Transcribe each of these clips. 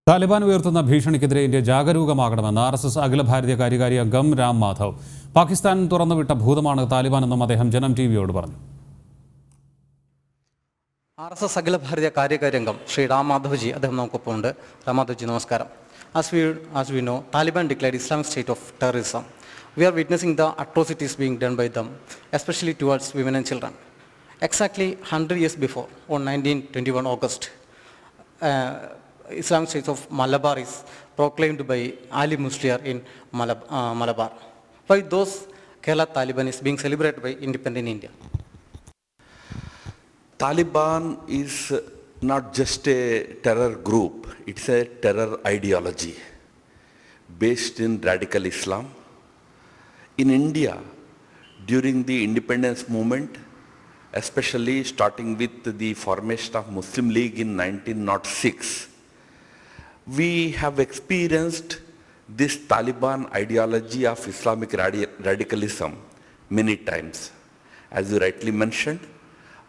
താലിബാൻ ഉയർത്തുന്ന ഭീഷണിക്കെതിരെ India ജാഗരൂകമാകണമെന്ന് RSS അഖില ഭാരതീയ കാര്യകാരി അംഗം രാം മാധവ്. പാകിസ്ഥാൻ തുറന്നുവിട്ട ഭൂതമാണ് താലിബാനെന്നും അദ്ദേഹം ജനം ടിവിയോട് പറഞ്ഞു. RSS അഖില ഭാരതീയ കാര്യകാരി അംഗം ശ്രീ രാം മാധവ്ജി അദ്ദേഹം നമുക്കൊപ്പമുണ്ട്. രാം മാധവ്ജി നമസ്കാരം. As we know, Taliban declared Islamic State of terrorism. We are witnessing the atrocities being done by them, especially towards women and children. Exactly 100 years before, on 1921 August, Islamic State of Malabar is proclaimed by Ali Musliar in Malabar. Why those Kerala Taliban is being celebrated by independent India? Taliban is not just a terror group, it's a terror ideology based in radical Islam. In India, during the independence movement, especially starting with the formation of Muslim League in 1906, we have experienced this Taliban ideology of Islamic radicalism many times. As you rightly mentioned,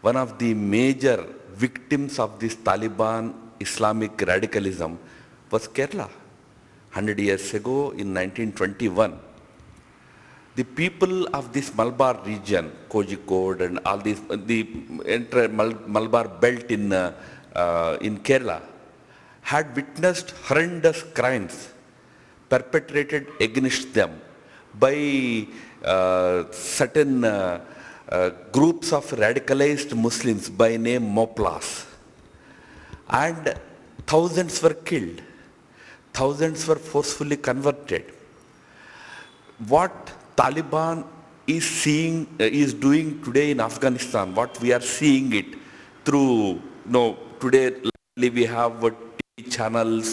one of the major victims of this Taliban Islamic radicalism was Kerala. 100 years ago in 1921, the people of this Malabar region, Kozhikode and all these, the entire Malabar belt in Kerala, had witnessed horrendous crimes perpetrated against them by certain groups of radicalized Muslims by name Moplas. And thousands were killed. Thousands were forcefully converted. What Taliban is doing today in Afghanistan, what we are seeing it through, today we have TV channels,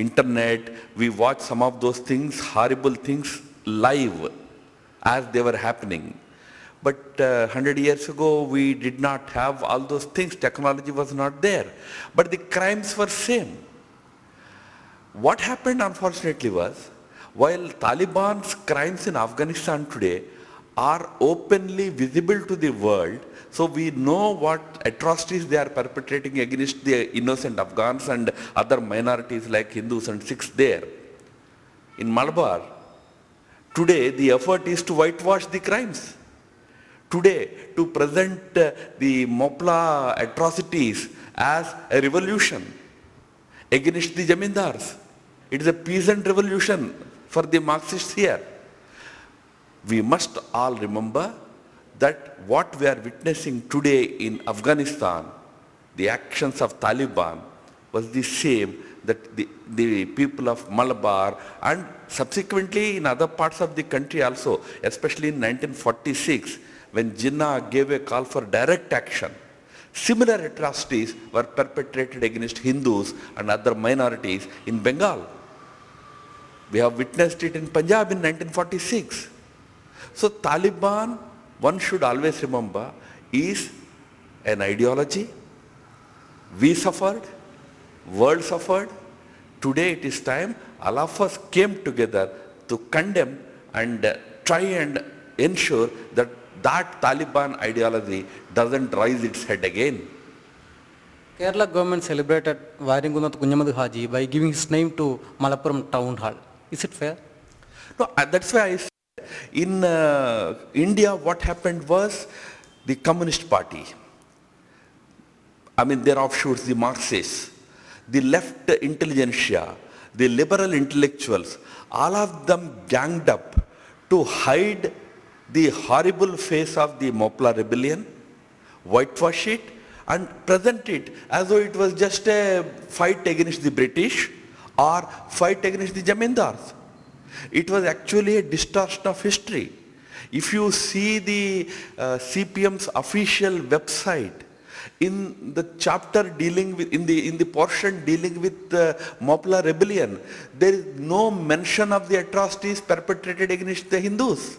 internet, we watch some of those things, horrible things live as they were happening. But 100 years ago, we did not have all those things. Technology was not there. But the crimes were same. What happened, unfortunately, was while Taliban's crimes in Afghanistan today are openly visible to the world, so we know what atrocities they are perpetrating against the innocent Afghans and other minorities like Hindus and Sikhs there. In Malabar, today the effort is to whitewash the crimes. Today, to present the Mopla atrocities as a revolution against the Jamindars. It is a peasant revolution for the Marxists here. We must all remember that what we are witnessing today in Afghanistan, the actions of Taliban, was the same that the people of Malabar and subsequently in other parts of the country also, especially in 1946, when Jinnah gave a call for direct action, similar atrocities were perpetrated against Hindus and other minorities in Bengal. We have witnessed it in Punjab in 1946. So Taliban, one should always remember, is an ideology. We suffered, world suffered. Today it is time all of us came together to condemn and try and ensure that Taliban ideology doesn't rise its head again. Kerala government celebrated Vairangunath Kunjamathu Haji by giving his name to Malappuram town hall. Is it fair? No, that's why I said in India what happened was the Communist Party, their offshoots, the Marxists, the left intelligentsia, the liberal intellectuals, all of them ganged up to hide the horrible face of the Mopla rebellion, whitewash it and present it as though it was just a fight against the British or fight against the Jamindars. It was actually a distortion of history. If you see the CPM's official website, in the chapter dealing with, in the portion dealing with the Mopla rebellion, there is no mention of the atrocities perpetrated against the Hindus.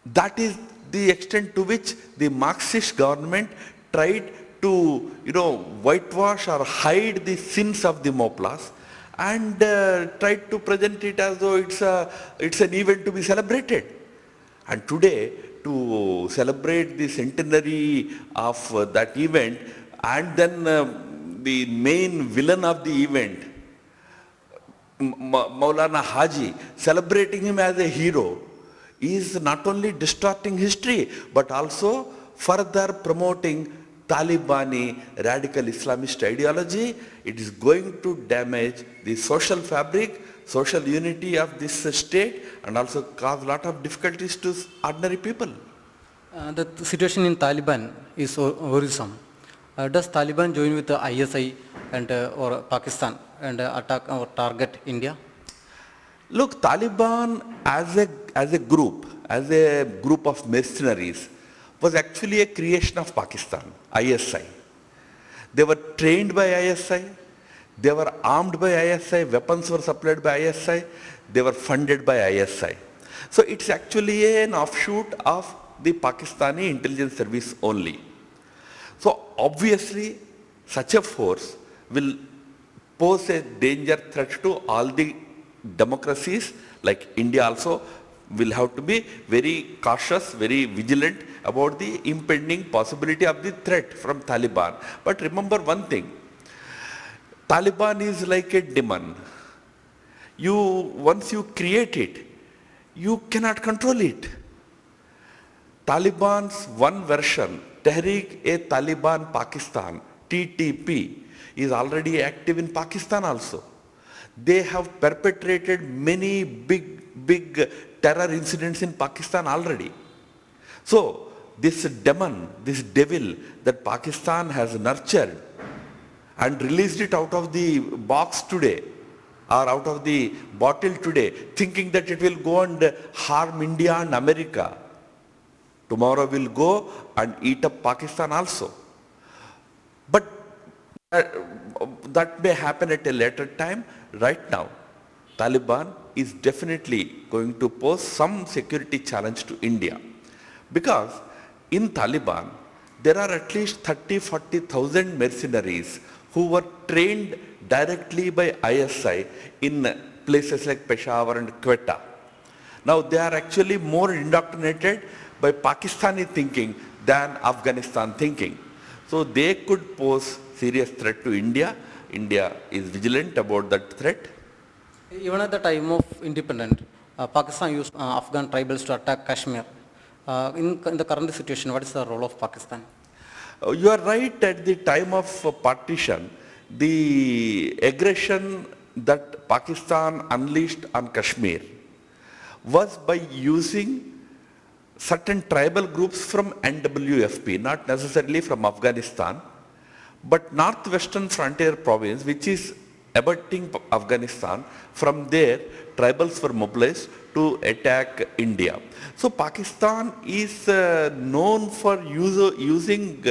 That is the extent to which the Marxist government tried to, whitewash or hide the sins of the Moplas and tried to present it as though it's an event to be celebrated. And today, to celebrate the centenary of that event and then the main villain of the event, Maulana Haji, celebrating him as a hero, is not only distorting history, but also further promoting Talibani radical Islamist ideology. It is going to damage the social fabric, social unity of this state, and also cause a lot of difficulties to ordinary people. The situation in Taliban is worrisome. Does Taliban join with the ISI and or Pakistan and attack or target India? Look, Taliban as a group of mercenaries was actually a creation of Pakistan, ISI. They were trained by ISI, they were armed by ISI, weapons were supplied by ISI, they were funded by ISI. So it's actually an offshoot of the Pakistani intelligence service only. So obviously such a force will pose a danger threat to all the democracies, like India also will have to be very cautious, very vigilant about the impending possibility of the threat from Taliban. But remember one thing, Taliban is like a demon. Once you create it, you cannot control it. Taliban's one version, Tehreek-e-Taliban Pakistan, TTP, is already active in Pakistan also. They have perpetrated many big terror incidents in Pakistan already. So this demon, this devil that Pakistan has nurtured and released it out of the box today, or out of the bottle today, thinking that it will go and harm India and America, tomorrow will go and eat up Pakistan also. But that may happen at a later time. Right now, Taliban is definitely going to pose some security challenge to India. Because in Taliban, there are at least 30,000-40,000 mercenaries who were trained directly by ISI in places like Peshawar and Quetta. Now they are actually more indoctrinated by Pakistani thinking than Afghanistan thinking. So they could pose serious threat to India. India is vigilant about that threat. Even at the time of independence, Pakistan used Afghan tribals to attack Kashmir. In the current situation, what is the role of Pakistan? You are right, at the time of partition, the aggression that Pakistan unleashed on Kashmir was by using certain tribal groups from NWFP, not necessarily from Afghanistan, but Northwestern Frontier Province, which is abutting Afghanistan, from there tribals were mobilized to attack India. So Pakistan is known for using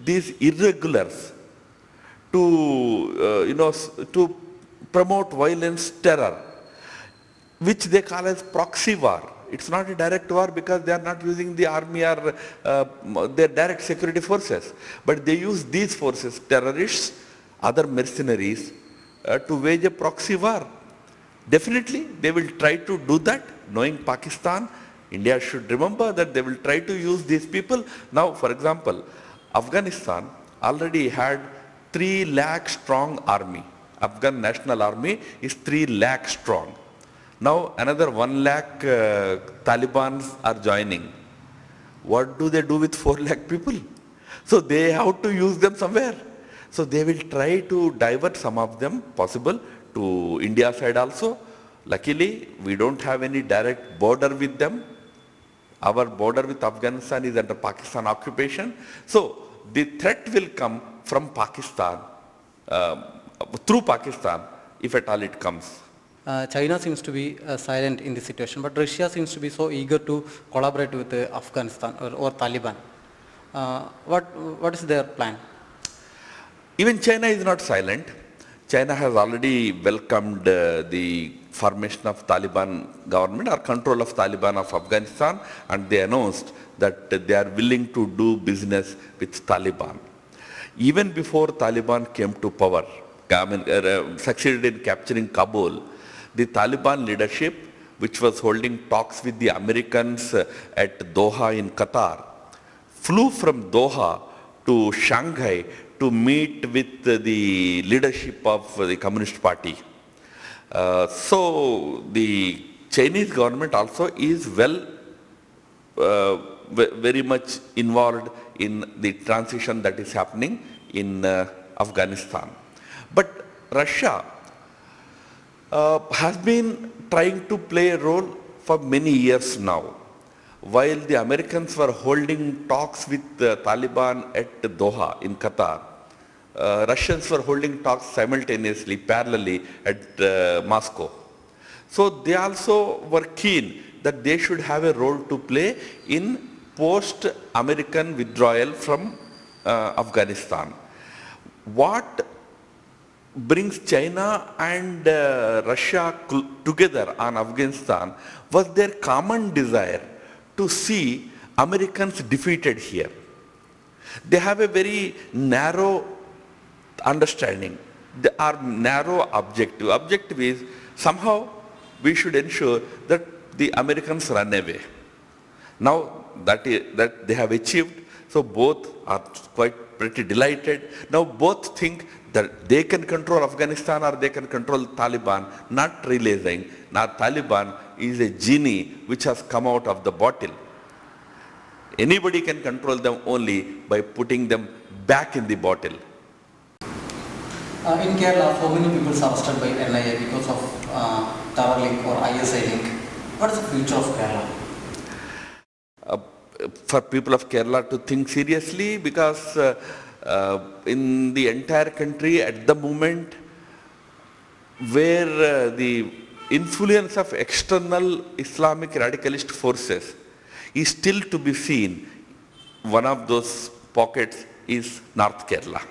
these irregulars to promote violence, terror, which they call as proxy war. It's not a direct war because they are not using the army or their direct security forces, but they use these forces, terrorists, other mercenaries, to wage a proxy war. Definitely they will try to do that. Knowing Pakistan, India should remember that they will try to use these people. Now, for example, Afghanistan already had 3 lakh strong army. Afghan National Army is 3 lakh strong. Now another 1 lakh Talibans are joining. What do they do with 4 lakh people? So they have to use them somewhere. So they will try to divert some of them, possible, to India side also. Luckily, we don't have any direct border with them. Our border with Afghanistan is under Pakistan occupation. So the threat will come from Pakistan, through Pakistan, if at all it comes. China seems to be silent in this situation, but Russia seems to be so eager to collaborate with Afghanistan or Taliban. What is their plan? Even China is not silent. China has already welcomed the formation of Taliban government or control of Taliban of Afghanistan, and they announced that they are willing to do business with Taliban. Even before Taliban came to power, succeeded in capturing Kabul, the Taliban leadership, which was holding talks with the Americans at Doha in Qatar, flew from Doha to Shanghai to meet with the leadership of the Communist Party. So the Chinese government also is very much involved in the transition that is happening in Afghanistan. But Russia has been trying to play a role for many years now. While the Americans were holding talks with the Taliban at Doha in Qatar, Russians were holding talks simultaneously, parallelly at Moscow. So they also were keen that they should have a role to play in post-American withdrawal from Afghanistan. What brings China and Russia together on Afghanistan was their common desire to see Americans defeated here. They have a very narrow understanding. They are narrow objective. Objective is somehow we should ensure that the Americans run away. Now that they have achieved, so both are quite pretty delighted. Now both think that they can control Afghanistan or they can control Taliban, not realizing that Taliban is a genie which has come out of the bottle. Anybody can control them only by putting them back in the bottle. In Kerala, how many people are arrested by NIA because of terror link or ISI link? What is the future of Kerala? For people of Kerala to think seriously, because in the entire country at the moment, where the influence of external Islamic radicalist forces is still to be seen, one of those pockets is North Kerala.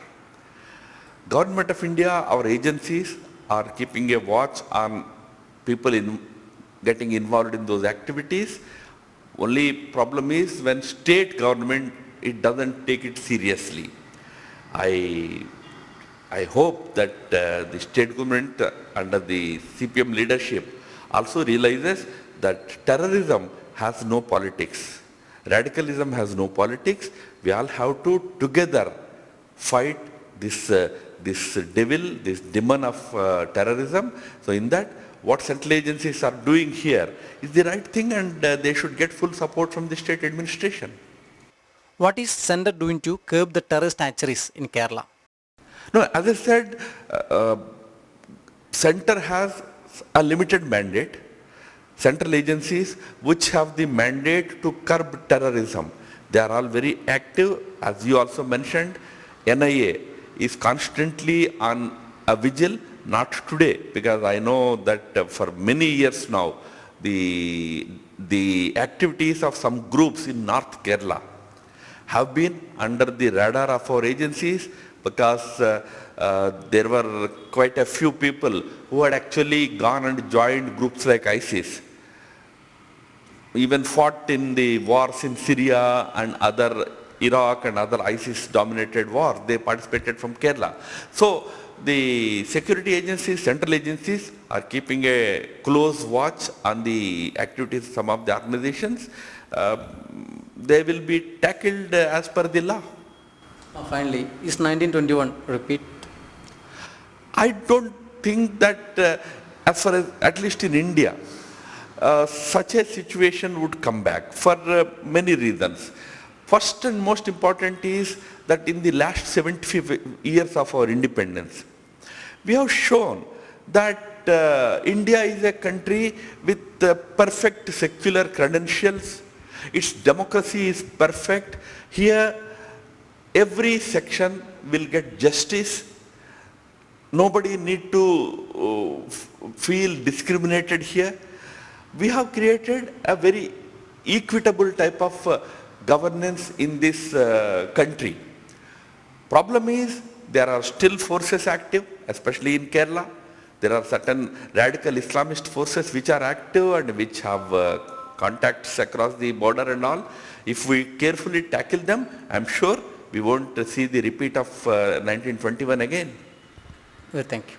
Government of India, our agencies are keeping a watch on people getting involved in those activities. Only problem is when state government, it doesn't take it seriously. I hope that the state government under the CPM leadership also realizes that terrorism has no politics. Radicalism has no politics. We all have to together fight this devil, this demon of terrorism. So in that, what central agencies are doing here is the right thing, and they should get full support from the state administration. What is Center doing to curb the terrorist hatcheries in Kerala? No, as I said, Center has a limited mandate. Central agencies which have the mandate to curb terrorism, they are all very active. As you also mentioned, NIA is constantly on a vigil, not today, because I know that for many years now, the activities of some groups in North Kerala have been under the radar of our agencies, because there were quite a few people who had actually gone and joined groups like ISIS, even fought in the wars in Syria and other Iraq and other ISIS-dominated wars. They participated from Kerala. So the security agencies, central agencies are keeping a close watch on the activities of some of the organizations. They will be tackled as per the law. Finally, is 1921 repeat? I don't think that as far as, at least in India, such a situation would come back for many reasons. First and most important is that in the last 75 years of our independence, we have shown that India is a country with perfect secular credentials. Its democracy is perfect. Here, every section will get justice. Nobody need to feel discriminated here. We have created a very equitable type of governance in this country. Problem is, there are still forces active, especially in Kerala. There are certain radical Islamist forces which are active and which have contacts across the border and all. If we carefully tackle them, I'm sure we won't see the repeat of 1921 again. Well, thank you.